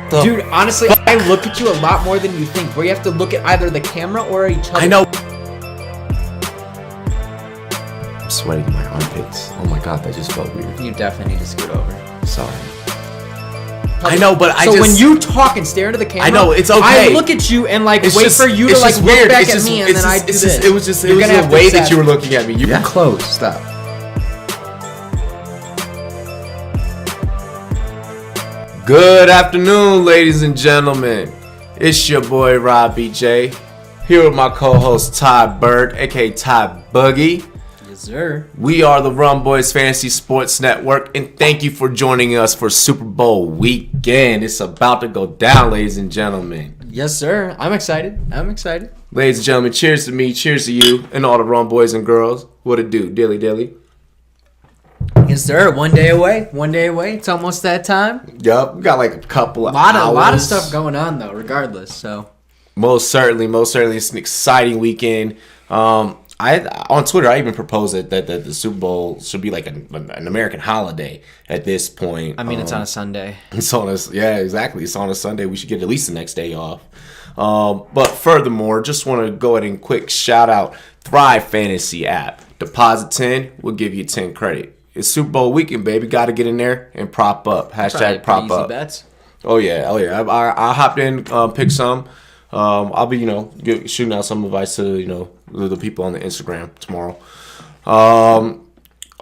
Dude, honestly, I look at you a lot more than you think. Where you have to look at either the camera or each other. I know. I'm sweating in my armpits. Oh my god, that just felt weird. You definitely need to scoot over. Sorry. I know, but So when you talk and stare into the camera, I know, it's okay. I look at you and like It's wait just- for you to it's like just look weird. back It's at just- me and it's then I just- do it's this. just- It was just You're the gonna have to way that accept- you were looking at me. You Yeah. were close. Stop. Good afternoon, ladies and gentlemen. It's your boy Robbie J, here with my co-host TyBerg, aka TyBuggy. Yes, sir. We are the Rum Boys Fantasy Sports Network, and thank you for joining us for Super Bowl weekend. It's about to go down, ladies and gentlemen. Yes, sir. I'm excited. Ladies and gentlemen, cheers to me, cheers to you, and all the Rum Boys and girls. What it do, dilly dilly? Yes, sir. One day away. It's almost that time. Yup, we got like a couple of A lot of stuff going on though. Regardless, so Most certainly, it's an exciting weekend. I on Twitter, I even proposed that the Super Bowl should be like an American holiday at this point. I mean, it's on a Sunday. It's on us, yeah, exactly. It's on a Sunday. We should get at least the next day off. But furthermore, just want to go ahead and quick shout out Thrive Fantasy app. Deposit 10, we'll give you 10 credit. It's Super Bowl weekend, baby. Got to get in there and prop up. Hashtag prop Easy up. bets. Oh yeah. I hopped in, picked some. I'll be, shooting out some advice to, the people on the Instagram tomorrow.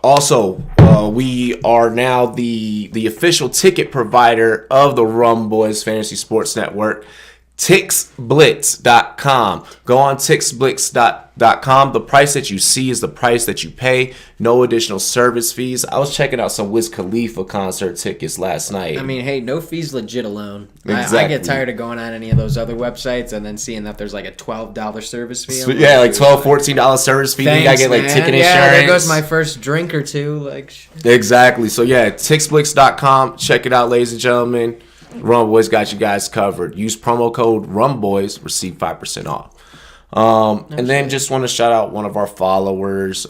Also, we are now the official ticket provider of the Rum Boys Fantasy Sports Network. TixBlitz.com. Go on TixBlitz.com. The price that you see is the price that you pay. No additional service fees. I was checking out some Wiz Khalifa concert tickets last night. I mean, hey, no fees legit alone. Exactly. I get tired of going on any of those other websites and then seeing that there's like a $12 service fee. Yeah, like $12, $14 service fee. Then you gotta get like ticket insurance. Yeah, there goes my first drink or two. Like exactly. So yeah, TixBlitz.com. Check it out, ladies and gentlemen. Rum Boys got you guys covered. Use promo code RUMBOYS, receive 5% off. And then just want to shout out one of our followers,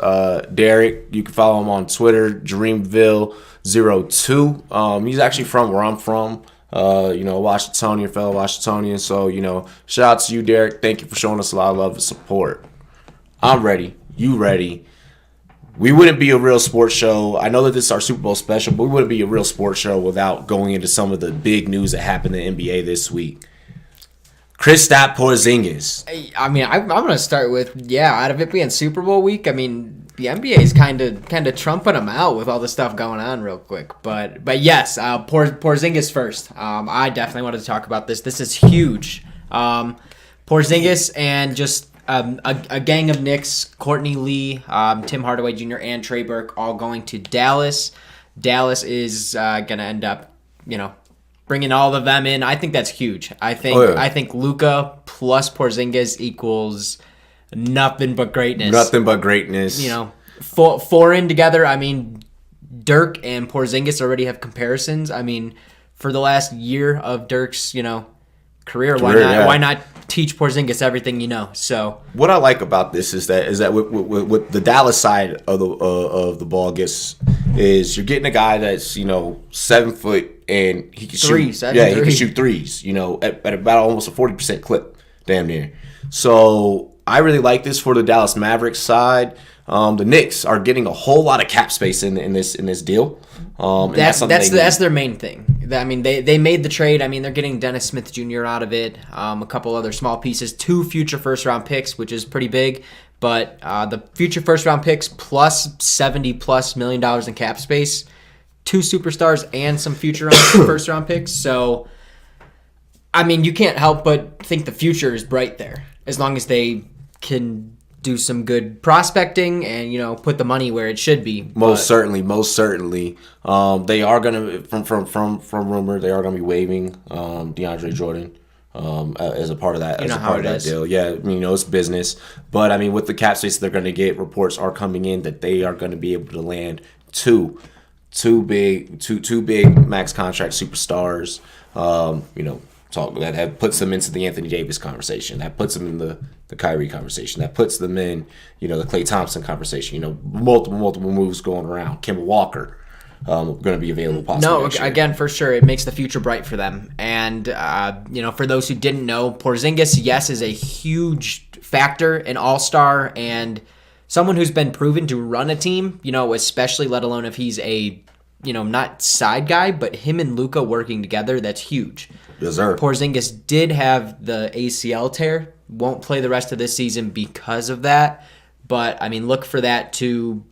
Derek. You can follow him on Twitter, Dreamville02. He's actually from where I'm from. Washingtonian, fellow Washingtonian. So, shout out to you, Derek. Thank you for showing us a lot of love and support. I'm ready. You ready? We wouldn't be a real sports show. I know that this is our Super Bowl special, but we wouldn't be a real sports show without going into some of the big news that happened in the NBA this week. Kristaps Porzingis. I mean, I'm going to start with, out of it being Super Bowl week, I mean, the NBA is kind of trumping him out with all the stuff going on real quick. But yes, Porzingis first. I definitely wanted to talk about this. This is huge. Porzingis and just a gang of Knicks, Courtney Lee, Tim Hardaway Jr., and TyBerg all going to Dallas. Dallas is going to end up, bringing all of them in. I think that's huge. I think Luka plus Porzingis equals nothing but greatness. Four in together. I mean, Dirk and Porzingis already have comparisons. I mean, for the last year of Dirk's, career, why not teach Porzingis everything you know? So what I like about this is that with the Dallas side of the ball is you're getting a guy that's 7 foot and he can shoot. He can shoot threes. At about almost a 40% clip, damn near. So I really like this for the Dallas Mavericks side. The Knicks are getting a whole lot of cap space in this deal. That's their main thing. I mean, they made the trade. I mean, they're getting Dennis Smith Jr. out of it. A couple other small pieces, 2 future first round picks, which is pretty big. But the future first round picks plus $70+ million in cap space, 2 superstars and some future first round picks. So, I mean, you can't help but think the future is bright there as long as they can do some good prospecting and put the money where it should be. Most certainly. They are gonna from rumor they are gonna be waiving DeAndre Jordan as a part of that deal. Yeah, it's business, but I mean with the cap space they're gonna get, reports are coming in that they are gonna be able to land two big max contract superstars. That puts them into the Anthony Davis conversation. That puts them in the Kyrie conversation. That puts them in, the Klay Thompson conversation. Multiple moves going around. Kemba Walker. going to be available possibly No, next year. again, for sure, it makes the future bright for them. And, for those who didn't know, Porzingis, yes, is a huge factor, an all-star, and someone who's been proven to run a team, especially let alone if he's a, not side guy, but him and Luka working together, that's huge. Yes, sir. Porzingis did have the ACL tear, won't play the rest of this season because of that. But, look for that to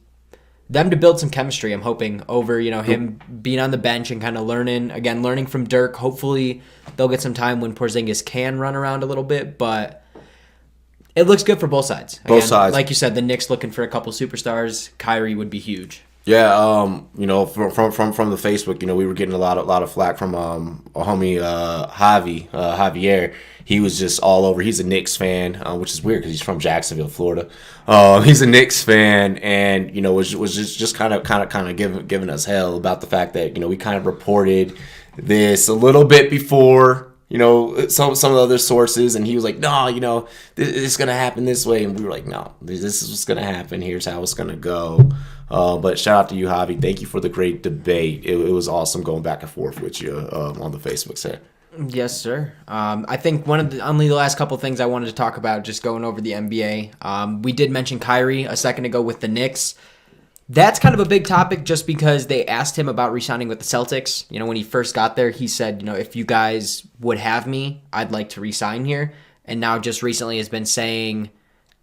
build some chemistry, I'm hoping, over, him being on the bench and kind of learning from Dirk. Hopefully they'll get some time when Porzingis can run around a little bit, but it looks good for both sides. Again, Both sides. Like you said, the Knicks looking for a couple superstars. Kyrie would be huge. Yeah, from the Facebook, we were getting a lot of flack from a homie Javier. He was just all over. He's a Knicks fan, which is weird because he's from Jacksonville, Florida. He's a Knicks fan, and was just kind of giving us hell about the fact that we kind of reported this a little bit before. Some of the other sources, and he was like, no, it's gonna happen this way, and we were like, no, this is what's gonna happen. Here's how it's gonna go. But shout out to you, Javi. Thank you for the great debate. It was awesome going back and forth with you on the Facebook set. Yes, sir. I think only the last couple things I wanted to talk about, just going over the NBA. We did mention Kyrie a second ago with the Knicks. That's kind of a big topic just because they asked him about re-signing with the Celtics. When he first got there, he said, if you guys would have me, I'd like to re-sign here. And now just recently has been saying,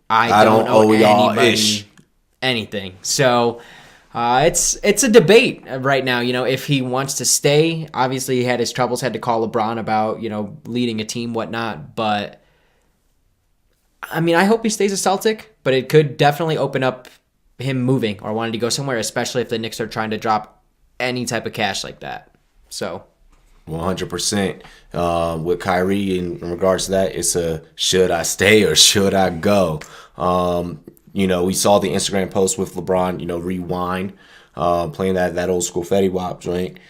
I don't owe anybody anything. So it's a debate right now, if he wants to stay. Obviously, he had his troubles, had to call LeBron about, leading a team, whatnot. But, I hope he stays a Celtic, but it could definitely open up him moving or wanting to go somewhere, especially if the Knicks are trying to drop any type of cash like that. So 100%. With Kyrie in regards to that, it's a should I stay or should I go? We saw the Instagram post with LeBron, rewind, playing that old school Fetty Wap joint.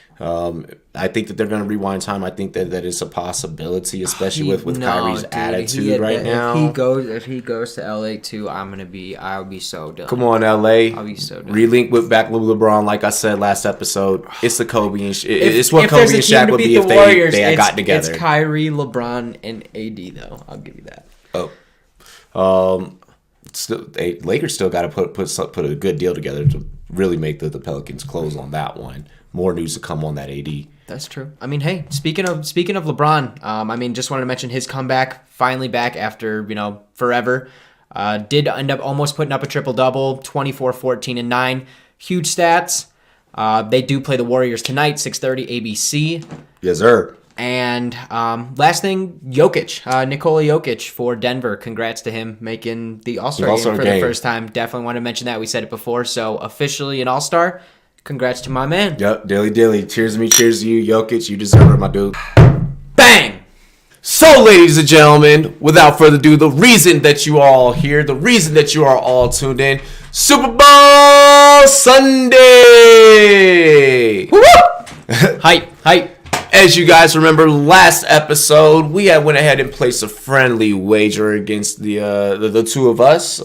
I think that they're going to rewind time. I think that is a possibility, especially with Kyrie's attitude right now. If he goes to LA too, I'll be so done. Come on, LA. I'll be so done. Relink with LeBron, like I said last episode. It's the Kobe and it's what Kobe and Shaq would be if they had gotten together. It's Kyrie, LeBron, and AD though. I'll give you that. Lakers still got to put a good deal together to really make the Pelicans close on that one. More news to come on that AD. That's true. Hey, speaking of LeBron, just wanted to mention his comeback, finally back after, forever. Did end up almost putting up a triple-double, 24, 14, and 9. Huge stats. They do play the Warriors tonight, 6:30 ABC. Yes, sir. And last thing, Nikola Jokic for Denver. Congrats to him making the All-Star game for the first time. Definitely want to mention that. We said it before. So officially an All-Star. Congrats to my man. Yep, dilly. Cheers to me, cheers to you, Jokic. You deserve it, my dude. Bang! So, ladies and gentlemen, without further ado, the reason that you are all here, the reason that you are all tuned in, Super Bowl Sunday! Woo-hoo! Hype. As you guys remember, last episode, we went ahead and placed a friendly wager against the two of us.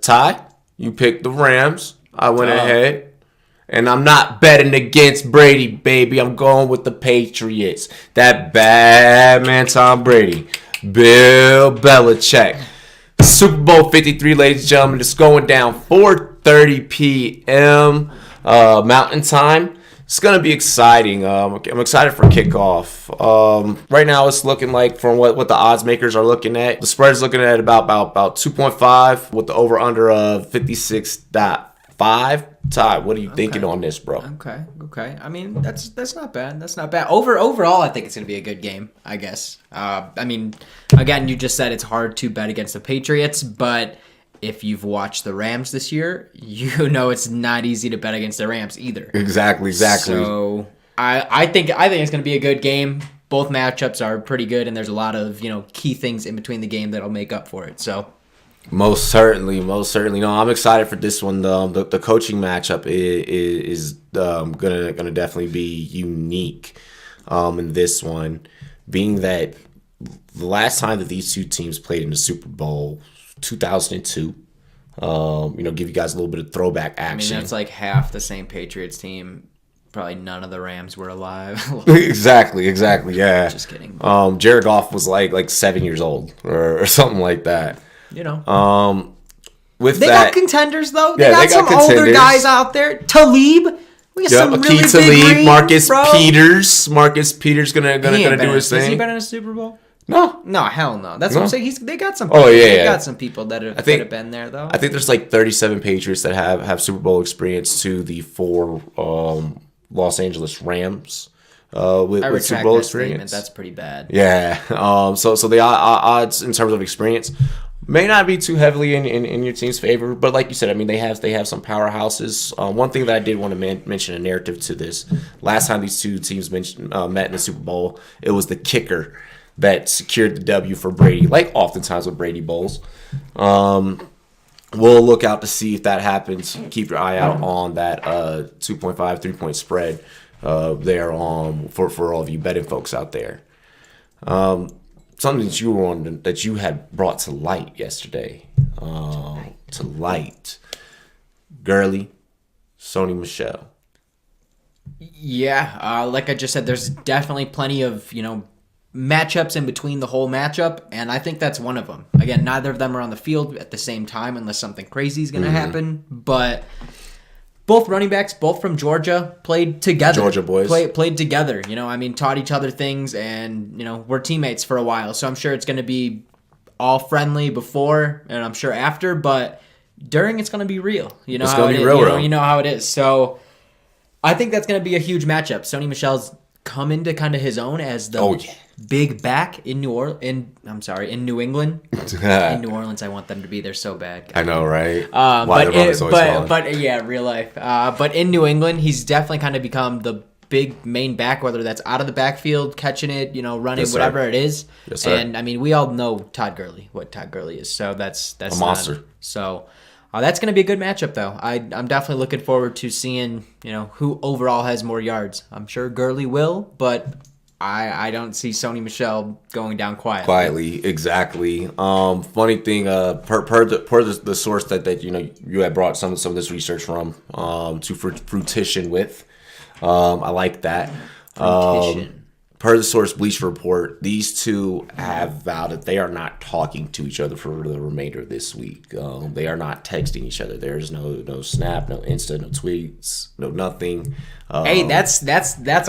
Ty, you picked the Rams. I went ahead. And I'm not betting against Brady, baby. I'm going with the Patriots. That bad man Tom Brady. Bill Belichick. Super Bowl 53, ladies and gentlemen. It's going down 4:30 p.m. Mountain Time. It's going to be exciting. I'm excited for kickoff. Right now, it's looking like, from what the odds makers are looking at, the spread's looking at about 2.5 with the over-under of 56.5. Ty, what are you thinking on this, bro? Okay. That's not bad. That's not bad. Overall, I think it's going to be a good game, I guess. Again, you just said it's hard to bet against the Patriots, but if you've watched the Rams this year, you know it's not easy to bet against the Rams either. Exactly. So I think it's going to be a good game. Both matchups are pretty good, and there's a lot of key things in between the game that'll make up for it. So. Most certainly. No, I'm excited for this one. The coaching matchup is gonna definitely be unique in this one, being that the last time that these two teams played in the Super Bowl, 2002. Give you guys a little bit of throwback action. That's like half the same Patriots team Probably none of the Rams were alive. Exactly. Yeah. Just kidding. Jared Goff was like 7 years old or something like that. You know. With they that, got contenders though. Yeah, they got some older guys out there. Talib. We got some really Akeem big Talib, rings, Marcus bro. Peters. Marcus Peters gonna do his thing. Has he been in a Super Bowl? No, hell no. That's what I'm saying. They got some. Oh yeah, they got some people that have been there though. I think there's like 37 Patriots that have Super Bowl experience to the 4 Los Angeles Rams with Super Bowl experience. That's pretty bad. Yeah. So the odds in terms of experience may not be too heavily in your team's favor, but like you said, I mean they have some powerhouses. One thing that I did want to mention a narrative to this: last time these two teams met in the Super Bowl, it was the kicker that secured the W for Brady, like oftentimes with Brady Bowls. We'll look out to see if that happens. Keep your eye out on that 2.5 3-point spread there for all of you betting folks out there. Something that you had brought to light yesterday. Gurley, Sony Michel. Yeah, like I just said, there's definitely plenty of matchups in between the whole matchup, and I think that's one of them. Again, neither of them are on the field at the same time unless something crazy is going to happen, but both running backs, both from Georgia, played together. Georgia boys. Played together, taught each other things, and, we're teammates for a while, so I'm sure it's going to be all friendly before, and I'm sure after, but during it's going to be real. You know how it is. You know how it is. So I think that's going to be a huge matchup. Sony Michel's come into kind of his own as the big back in New England. In New Orleans, I want them to be there so bad. I know, right? But yeah, real life. But in New England, he's definitely kind of become the big main back, whether that's out of the backfield, catching it, running, whatever it is. Yes, sir. And I mean, we all know what Todd Gurley is. So that's a monster. So that's going to be a good matchup, though. I'm definitely looking forward to seeing, who overall has more yards. I'm sure Gurley will, but I don't see Sony Michel going down quietly. Exactly. Funny thing, per the source that you had brought some of this research from to fruition with. I like that. Per the source Bleacher Report, these two have vowed that they are not talking to each other for the remainder of this week. They are not texting each other. There's no Snap, no Insta, no tweets, no nothing. Hey, that's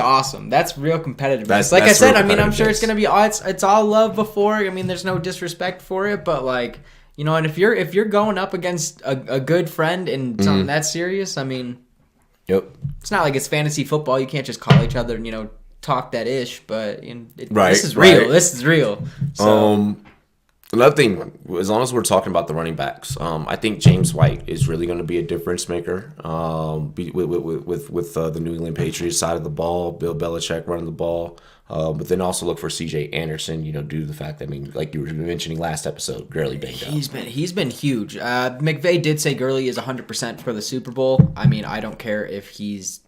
awesome. That's real competitive. Like I said, I mean, I'm sure it's gonna be it's all love before. I mean, there's no disrespect for it, but like and if you're going up against a good friend and something that serious, I mean, it's not like it's fantasy football. You can't just call each other, talk that ish, but this is real. Right. This is real. So. Another thing, as long as we're talking about the running backs, I think James White is really going to be a difference maker with the New England Patriots side of the ball. Bill Belichick running the ball, but then also look for C.J. Anderson. Due to the fact that like you were mentioning last episode, Gurley banged up. He's been huge. McVay did say Gurley is 100% for the Super Bowl. I mean, I don't care if he's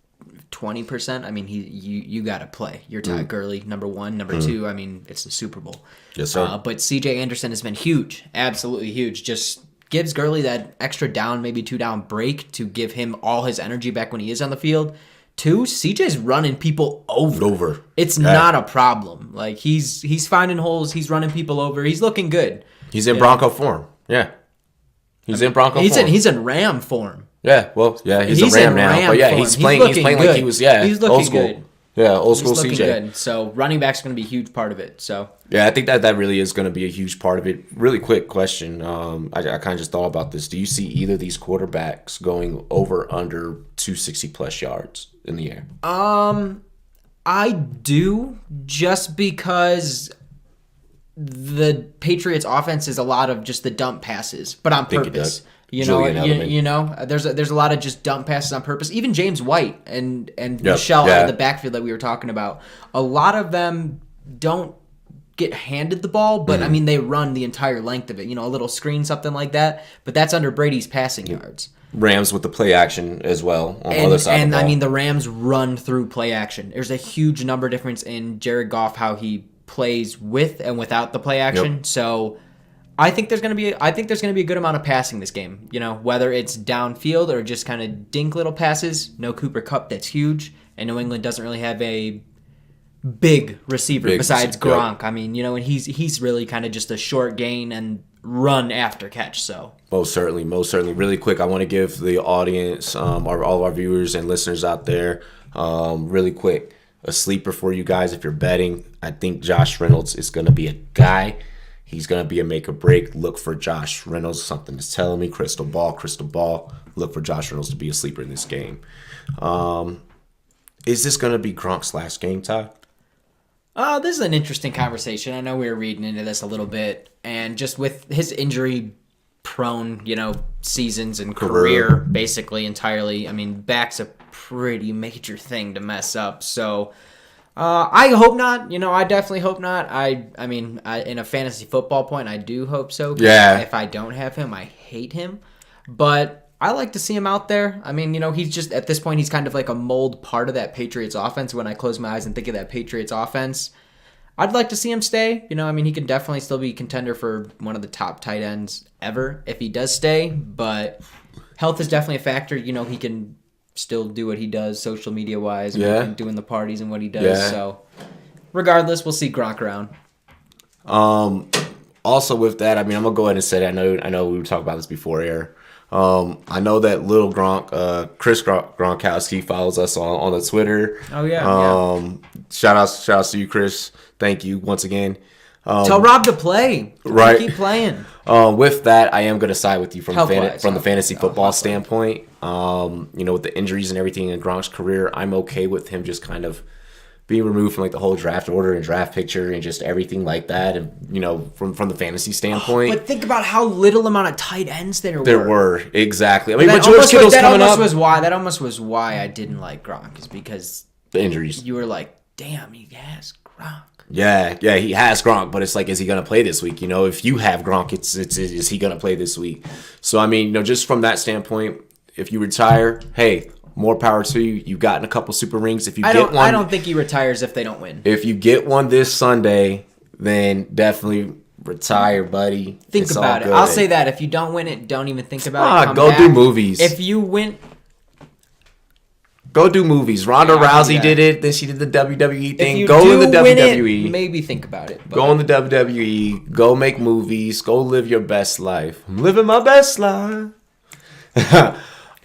20%. I mean, you got to play. You're Todd Gurley, number one. Number two, I mean, it's the Super Bowl. Yes, sir. But C.J. Anderson has been huge, absolutely huge. Just gives Gurley that extra down, maybe 2 down break to give him all his energy back when he is on the field. 2, C.J.'s running people over. It's not a problem. Like he's finding holes. He's running people over. He's looking good. He's in Bronco form. Yeah, he's in Bronco form. He's in Ram form. Yeah, well, yeah, he's a Ram now. But yeah, he's playing like he was. Yeah, he's looking old school. Good. Yeah, old school he's CJ. Good. So running back's going to be a huge part of it. So yeah, I think that really is going to be a huge part of it. Really quick question. I kind of just thought about this. Do you see either of these quarterbacks going over under 260 plus yards in the air? I do, just because the Patriots offense is a lot of just the dump passes, but on purpose. There's a lot of just dump passes on purpose. Even James White and Michelle out of the backfield that we were talking about, a lot of them don't get handed the ball, but I mean they run the entire length of it. A little screen, something like that. But that's under Brady's passing yards. Rams with the play action as well on the other side of the ball. I mean the Rams run through play action. There's a huge number difference in Jared Goff, how he plays with and without the play action. Yep. So I think there's gonna be a good amount of passing this game. Whether it's downfield or just kind of dink little passes. No Cooper Kupp, that's huge. and New England doesn't really have a big receiver besides Gronk. Yep. I mean, and he's really kind of just a short gain and run after catch. So most certainly. Really quick, I want to give the audience, all of our viewers and listeners out there, really quick, a sleeper for you guys. If you're betting, I think Josh Reynolds is going to be a guy. He's going to be a make or break. Look for Josh Reynolds. Something is telling me. Crystal ball. Look for Josh Reynolds to be a sleeper in this game. Is this going to be Gronk's last game, Ty? This is an interesting conversation. I know we were reading into this a little bit, and just with his injury-prone, seasons and career basically entirely. I mean, back's a pretty major thing to mess up. So, I hope not. I definitely hope not. I mean, in a fantasy football point, I do hope so. Yeah. If I don't have him, I hate him. But I like to see him out there. I mean, he's just, at this point, he's kind of like a mold part of that Patriots offense. When I close my eyes and think of that Patriots offense, I'd like to see him stay. I mean, he can definitely still be a contender for one of the top tight ends ever if he does stay. But health is definitely a factor. He can still do what he does social media-wise. And doing the parties and what he does. Yeah. So, regardless, we'll see Gronk around. Also, with that, I mean, I'm going to go ahead and say that. I know we were talking about this before air. I know that little Gronk, Chris Gronkowski follows us on the Twitter. Oh yeah. Shout outs to you, Chris. Thank you once again. Tell Rob to play. Right. Keep playing. With that, I am going to side with you from the fantasy football standpoint. With the injuries and everything in Gronk's career, I'm okay with him just kind of being removed from like the whole draft order and draft picture and just everything like that, and from the fantasy standpoint. But think about how little amount of tight ends there were. There were, exactly. I mean, but George Kittle's coming up. That almost was why I didn't like Gronk, is because the injuries. You were like, damn, he has Gronk. Yeah, he has Gronk, but it's like, is he going to play this week? If you have Gronk, is he going to play this week? So I mean, just from that standpoint, if you retire, hey, more power to you. You've gotten a couple super rings. If you get one, I don't think he retires if they don't win. If you get one this Sunday, then definitely retire, buddy. Think about it. I'll say that if you don't win it, don't even think about it. Go do movies. If you win, go do movies. Ronda Rousey did it. Then she did the WWE thing. Go in the WWE. Maybe think about it. Go in the WWE. Go make movies. Go live your best life. I'm living my best life.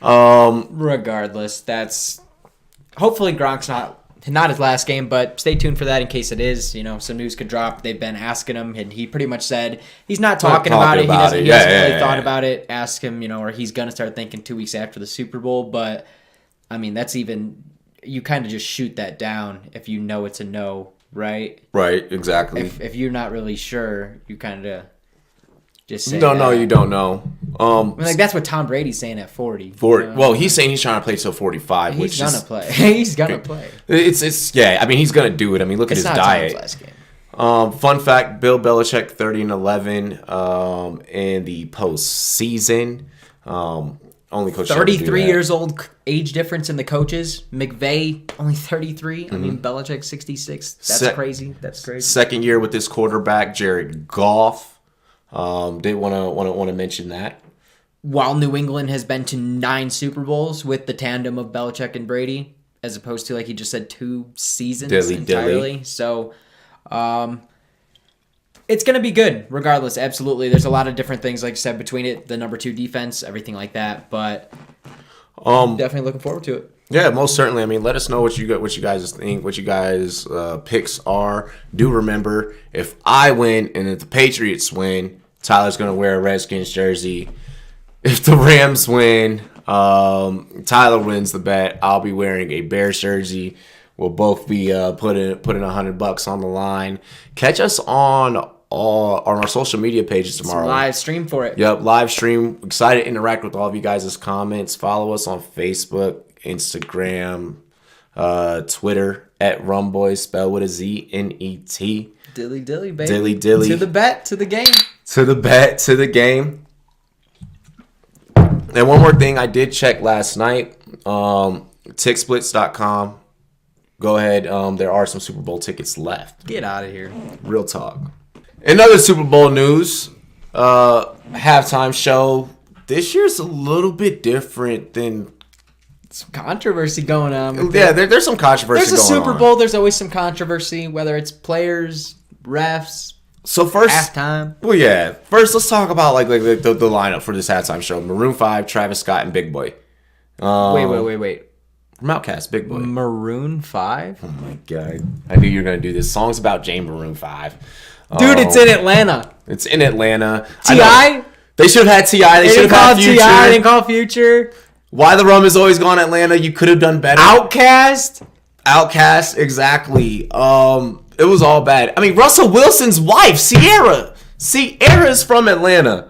Regardless, that's hopefully Gronk's not his last game, but stay tuned for that in case it is. Some news could drop. They've been asking him, and he pretty much said he's not talking about it. He hasn't really thought about it. Ask him, or he's gonna start thinking 2 weeks after the Super Bowl. But I mean, that's even, you kind of just shoot that down if you know it's a no, right? Right, exactly. If you're not really sure, you kind of just say you don't know. You don't know. That's what Tom Brady's saying at 40. 40. Well, he's saying he's trying to play till 45. He's gonna play. He's gonna play. It's I mean, he's gonna do it. I mean, look at his diet. Tom's last game. Fun fact: Bill Belichick 30-11 in the postseason. Only coach 33 years old age difference in the coaches. McVay only 33. Mm-hmm. I mean, Belichick 66. That's crazy. That's crazy. Second year with this quarterback, Jared Goff. Did want to mention that. While New England has been to 9 Super Bowls with the tandem of Belichick and Brady, as opposed to, like he just said, 2 seasons entirely. So, it's going to be good, regardless. Absolutely. There's a lot of different things, like you said, between it, the number 2 defense, everything like that. But definitely looking forward to it. Yeah, most certainly. I mean, let us know what you guys think, what you guys' picks are. Do remember, if I win and if the Patriots win, Tyler's going to wear a Redskins jersey. If the Rams win, Tyler wins the bet. I'll be wearing a Bears jersey. We'll both be putting $100 on the line. Catch us on our social media pages tomorrow. Live stream for it. Yep, live stream. Excited to interact with all of you guys' comments. Follow us on Facebook, Instagram, Twitter at Rumboys, spelled with a Z, N-E-T. Dilly dilly, baby. Dilly dilly. To the bet, to the game. To the bet, to the game. And one more thing, I did check last night. TixBlitz.com. Go ahead. There are some Super Bowl tickets left. Get out of here. Real talk. In other Super Bowl news, halftime show. This year's a little bit different than some controversy going on. Yeah, there's some controversy going on. There's a Super Bowl. There's always some controversy, whether it's players, refs, so first halftime. Well, yeah. First, let's talk about like the lineup for this halftime show. Maroon 5, Travis Scott, and Big Boy. Wait. From Outkast, Big Boy. Maroon 5? Oh my god! I knew you were gonna do this. Songs about Jay Maroon 5. Dude, it's in Atlanta. It's in Atlanta. T.I.? They should have had T.I. They should have had Future. T.I. They didn't call Future. Why the Rum is always gone Atlanta? You could have done better. Outkast, exactly. It was all bad. I mean, Russell Wilson's wife, Sierra is from Atlanta.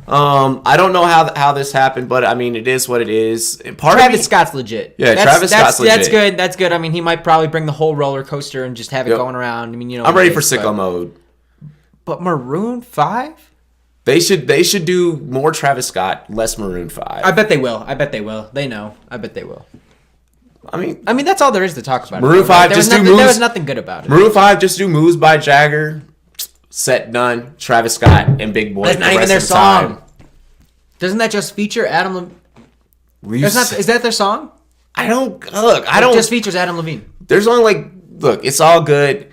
I don't know how this happened, but I mean, it is what it is. Travis Scott's legit. Yeah, Travis Scott's legit. That's good. That's good. I mean, he might probably bring the whole roller coaster and just have it going around. I mean, you know, I'm ready for sicko mode. But Maroon 5? They should do more Travis Scott, less Maroon 5. I bet they will. They know. I bet they will. I mean, that's all there is to talk about. Maroon 5 just do moves. There was nothing good about it. Maroon 5 just do moves by Jagger. Set done. Travis Scott and Big Boy. That's not even their song. Doesn't that just feature Adam Levine? Is that their song? I don't look. I don't. It just features Adam Levine. There's only look. It's all good.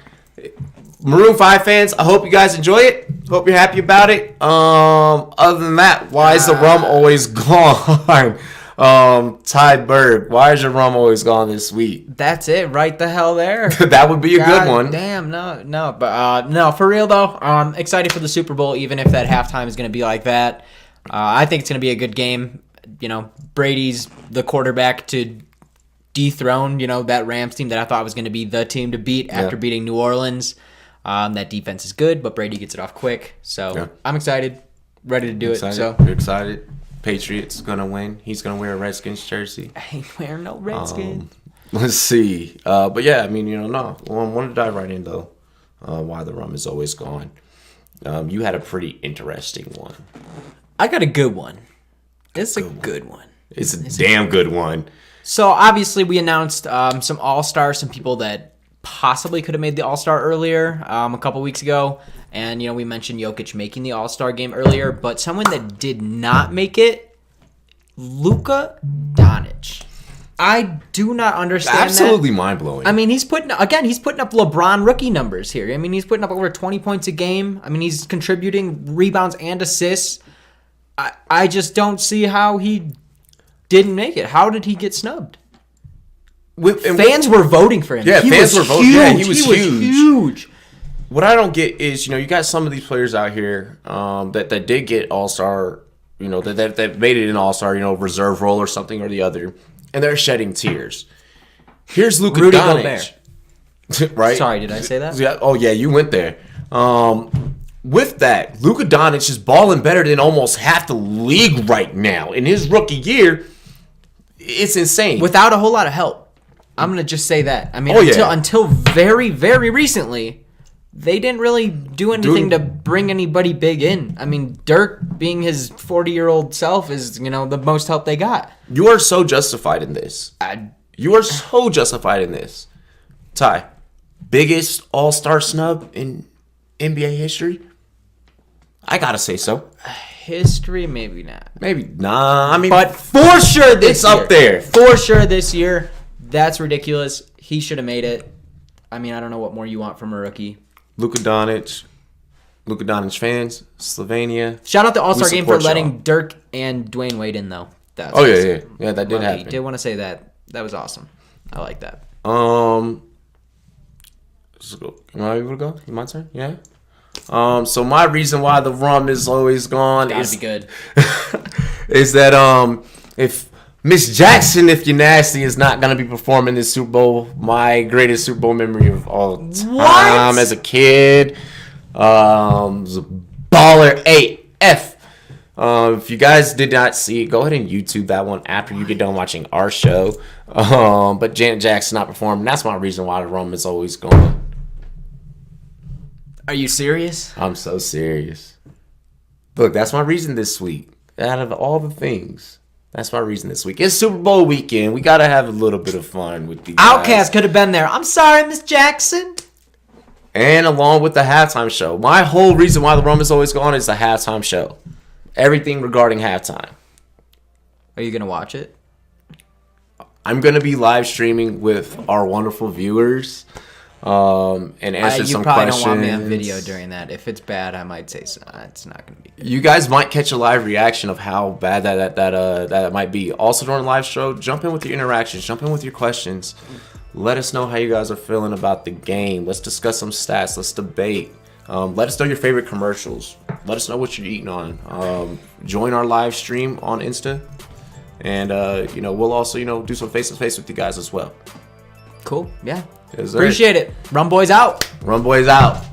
Maroon 5 fans, I hope you guys enjoy it. Hope you're happy about it. Other than that, why is the rum always gone? TyBerg, why is your rum always gone this week? That's it, right the hell there. That would be a good one. Damn, no, but no, for real though. Excited for the Super Bowl, even if that halftime is going to be like that. I think it's going to be a good game. You know, Brady's the quarterback to dethrone, that Rams team that I thought was going to be the team to beat after beating New Orleans. That defense is good, but Brady gets it off quick. So I'm excited, ready to do it. So you're excited. Patriots gonna win. He's gonna wear a Redskins jersey. I ain't wearing no Redskins. Let's see. But yeah, I mean, no. I want to dive right in though. Why the rum is always gone. You had a pretty interesting one. I got a good one. It's a good one. It's a damn good one. So obviously we announced some All-Stars, some people that possibly could have made the All-Star earlier a couple weeks ago. And, we mentioned Jokic making the All-Star game earlier. But someone that did not make it, Luka Doncic. I do not understand Absolutely mind-blowing. I mean, he's putting up LeBron rookie numbers here. I mean, he's putting up over 20 points a game. I mean, he's contributing rebounds and assists. I just don't see how he didn't make it. How did he get snubbed? Fans were voting for him. Yeah, fans were voting. Yeah, he was huge. What I don't get is, you got some of these players out here that did get All-Star, that made it an All-Star, reserve role or something or the other, and they're shedding tears. Here's Luka Doncic. Right? Sorry, did I say that? Yeah. Oh, yeah, you went there. With that, Luka Doncic is balling better than almost half the league right now. In his rookie year, it's insane. Without a whole lot of help. I'm going to just say that. I mean, until very, very recently, they didn't really do anything to bring anybody big in. I mean, Dirk, being his 40-year-old self, is, the most help they got. You are so justified in this. You are so justified in this. Ty, biggest All-Star snub in NBA history? I got to say so. History, maybe not. Maybe nah. I mean, but for sure it's up there. For sure this year. That's ridiculous. He should have made it. I mean, I don't know what more you want from a rookie. Luka Doncic fans, Slovenia. Shout out the All-Star game for letting Dirk and Dwayne Wade in, though. That's awesome. Yeah, that did happen. Did want to say that. That was awesome. I like that. Let's go. Am I able to go? My turn? Yeah. So my reason why the rum is always gone is good. is that if Miss Jackson, if you're nasty, is not gonna be performing this Super Bowl. My greatest Super Bowl memory of all time as a kid. Was a baller AF. If you guys did not see it, go ahead and YouTube that one after you get done watching our show. But Janet Jackson not performing. That's my reason why the rum is always gone. Are you serious? I'm so serious. Look, that's my reason this week. Out of all the things, that's my reason this week. It's Super Bowl weekend. We got to have a little bit of fun with these Outkast could have been there. I'm sorry, Miss Jackson. And along with the halftime show. My whole reason why the rum is always gone is the halftime show. Everything regarding halftime. Are you going to watch it? I'm going to be live streaming with our wonderful viewers and answer some questions. You probably don't want me on video during that. If it's bad, I might say it's not going to be good. You guys might catch a live reaction of how bad that might be. Also during the live show, jump in with your interactions. Jump in with your questions. Let us know how you guys are feeling about the game. Let's discuss some stats. Let's debate. Let us know your favorite commercials. Let us know what you're eating on. Join our live stream on Insta. And, we'll also, do some face-to-face with you guys as well. Cool. Yeah. Yes, Appreciate it. Rum Boys out. Rum Boys out.